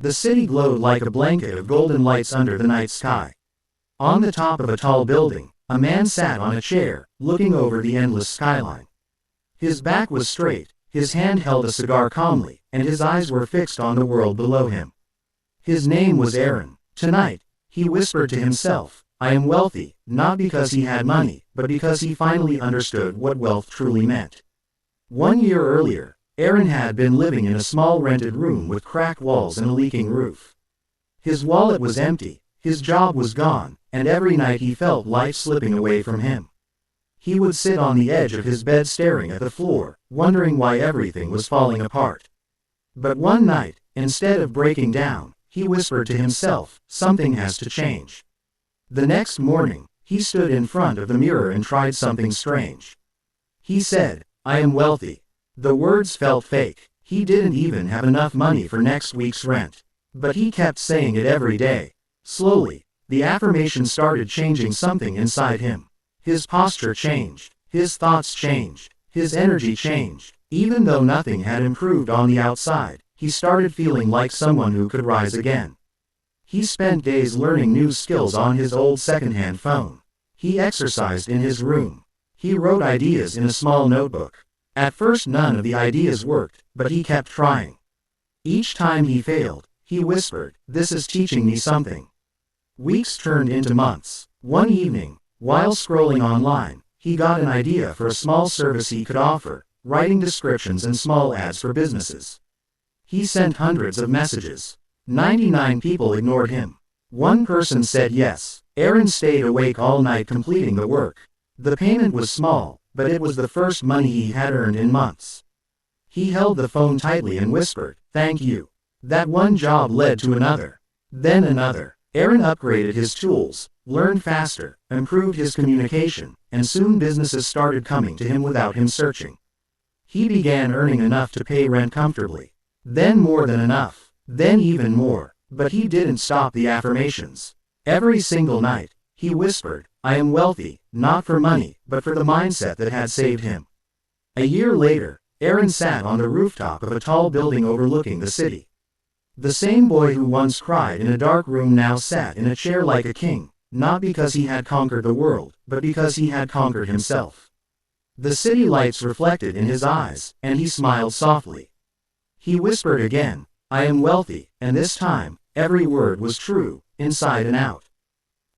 The city glowed like a blanket of golden lights under the night sky. On the top of a tall building, a man sat on a chair, looking over the endless skyline. His back was straight, his hand held a cigar calmly, and his eyes were fixed on the world below him. His name was Aaron. Tonight, he whispered to himself, I am wealthy, not because he had money, but because he finally understood what wealth truly meant. 1 year earlier, Aaron had been living in a small rented room with cracked walls and a leaking roof. His wallet was empty, his job was gone, and every night he felt life slipping away from him. He would sit on the edge of his bed staring at the floor, wondering why everything was falling apart. But one night, instead of breaking down, he whispered to himself, something has to change. The next morning, he stood in front of the mirror and tried something strange. He said, I am wealthy. The words felt fake. He didn't even have enough money for next week's rent. But he kept saying it every day. Slowly, the affirmation started changing something inside him. His posture changed, his thoughts changed, his energy changed. Even though nothing had improved on the outside, he started feeling like someone who could rise again. He spent days learning new skills on his old secondhand phone. He exercised in his room. He wrote ideas in a small notebook. At first none of the ideas worked, but he kept trying. Each time he failed, he whispered, this is teaching me something. Weeks turned into months. One evening, while scrolling online, he got an idea for a small service he could offer, writing descriptions and small ads for businesses. He sent hundreds of messages. 99 people ignored him. One person said yes. Aaron stayed awake all night completing the work. The payment was small, but it was the first money he had earned in months. He held the phone tightly and whispered, thank you. That one job led to another. Then another. Aaron upgraded his tools, learned faster, improved his communication, and soon businesses started coming to him without him searching. He began earning enough to pay rent comfortably. Then more than enough. Then even more. But he didn't stop the affirmations. Every single night, he whispered, I am wealthy, not for money, but for the mindset that had saved him. A year later, Aaron sat on the rooftop of a tall building overlooking the city. The same boy who once cried in a dark room now sat in a chair like a king, not because he had conquered the world, but because he had conquered himself. The city lights reflected in his eyes, and he smiled softly. He whispered again, I am wealthy, and this time, every word was true, inside and out.